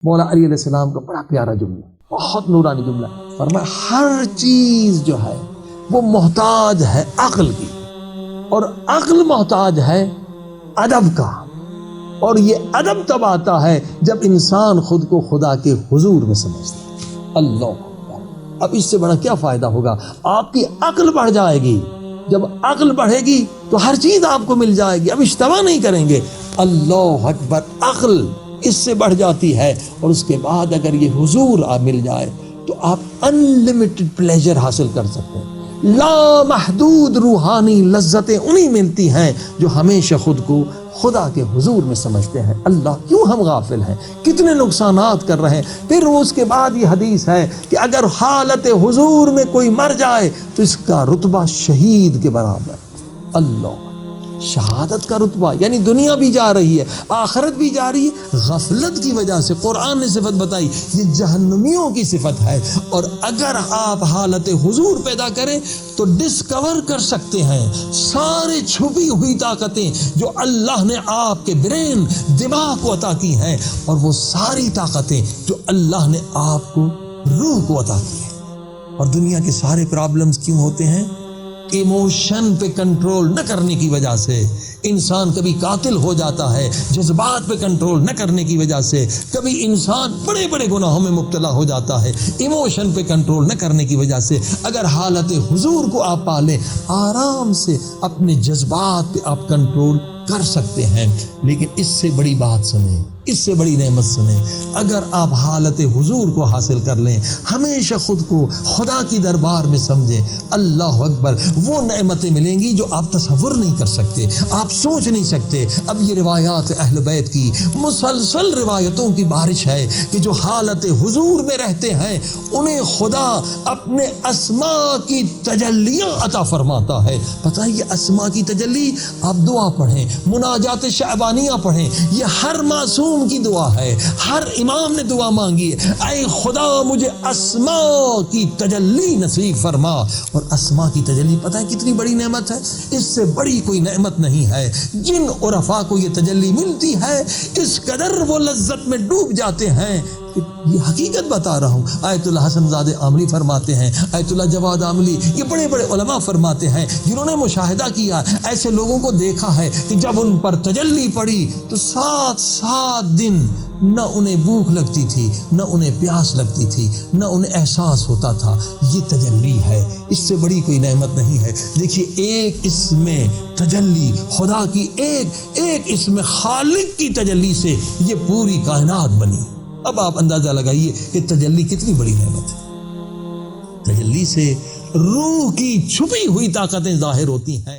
مولا علی علیہ السلام کا بڑا پیارا جملہ، بہت نورانی جملہ، فرمایا ہر چیز جو ہے وہ محتاج ہے عقل کی، اور عقل محتاج ہے ادب کا، اور یہ ادب تب آتا ہے جب انسان خود کو خدا کے حضور میں سمجھتا ہے۔ اللہ اکبر۔ اب اس سے بڑا کیا فائدہ ہوگا؟ آپ کی عقل بڑھ جائے گی، جب عقل بڑھے گی تو ہر چیز آپ کو مل جائے گی، اب اشتباہ نہیں کریں گے۔ اللہ اکبر۔ عقل اس سے بڑھ جاتی ہے، اور اس کے بعد اگر یہ حضور آپ مل جائے تو آپ انلمیٹڈ پلیجر حاصل کر سکتے ہیں۔ لا محدود روحانی لذتیں انہیں ملتی ہیں جو ہمیشہ خود کو خدا کے حضور میں سمجھتے ہیں۔ اللہ، کیوں ہم غافل ہیں، کتنے نقصانات کر رہے ہیں۔ پھر اس کے بعد یہ حدیث ہے کہ اگر حالت حضور میں کوئی مر جائے تو اس کا رتبہ شہید کے برابر۔ اللہ، شہادت کا رتبہ، یعنی دنیا بھی جا رہی ہے، آخرت بھی جا رہی ہے، غفلت کی وجہ سے۔ قرآن نے صفت بتائی، یہ جہنمیوں کی صفت ہے۔ اور اگر آپ حالت حضور پیدا کریں تو ڈسکور کر سکتے ہیں سارے چھپی ہوئی طاقتیں جو اللہ نے آپ کے برین، دماغ کو عطا کی ہیں، اور وہ ساری طاقتیں جو اللہ نے آپ کو روح کو عطا کی ہیں۔ اور دنیا کے سارے پرابلمز کیوں ہوتے ہیں؟ ایموشن پہ کنٹرول نہ کرنے کی وجہ سے۔ انسان کبھی قاتل ہو جاتا ہے جذبات پہ کنٹرول نہ کرنے کی وجہ سے، کبھی انسان بڑے بڑے گناہوں میں مبتلا ہو جاتا ہے ایموشن پہ کنٹرول نہ کرنے کی وجہ سے۔ اگر حالت حضور کو آپ پالیں، آرام سے اپنے جذبات پہ آپ کنٹرول کر سکتے ہیں۔ لیکن اس سے بڑی بات سنیں، اس سے بڑی نعمت سنیں، اگر آپ حالت حضور کو حاصل کر لیں، ہمیشہ خود کو خدا کی دربار میں سمجھیں، اللہ اکبر، وہ نعمتیں ملیں گی جو آپ تصور نہیں کر سکتے، آپ سوچ نہیں سکتے۔ اب یہ روایات اہل بیت کی مسلسل روایتوں کی بارش ہے کہ جو حالت حضور میں رہتے ہیں انہیں خدا اپنے اسماء کی تجلیاں عطا فرماتا ہے۔ پتہ ہے یہ اسماء کی تجلی، آپ دعا پڑھیں، مناجات شعبانیہ پڑھیں، یہ ہر معصوم کی دعا ہے، ہر امام نے دعا مانگی ہے، اے خدا مجھے اسماء کی تجلی نصیب فرما۔ اور اسماء کی تجلی پتہ ہے کتنی بڑی نعمت ہے، اس سے بڑی کوئی نعمت نہیں ہے۔ جن عرفاء کو یہ تجلی ملتی ہے اس قدر وہ لذت میں ڈوب جاتے ہیں۔ یہ حقیقت بتا رہا ہوں، آیت اللہ حسن زادہ عاملی فرماتے ہیں، آیت اللہ جواد عاملی، یہ بڑے بڑے علماء فرماتے ہیں جنہوں نے مشاہدہ کیا، ایسے لوگوں کو دیکھا ہے کہ جب ان پر تجلی پڑی تو 7 دن نہ انہیں بھوک لگتی تھی، نہ انہیں پیاس لگتی تھی، نہ انہیں احساس ہوتا تھا۔ یہ تجلی ہے، اس سے بڑی کوئی نعمت نہیں ہے۔ دیکھیے، ایک اس میں تجلی خدا کی، ایک اس میں خالق کی تجلی سے یہ پوری کائنات بنی۔ اب آپ اندازہ لگائیے کہ تجلی کتنی بڑی نعمت ہے۔ تجلی سے روح کی چھپی ہوئی طاقتیں ظاہر ہوتی ہیں۔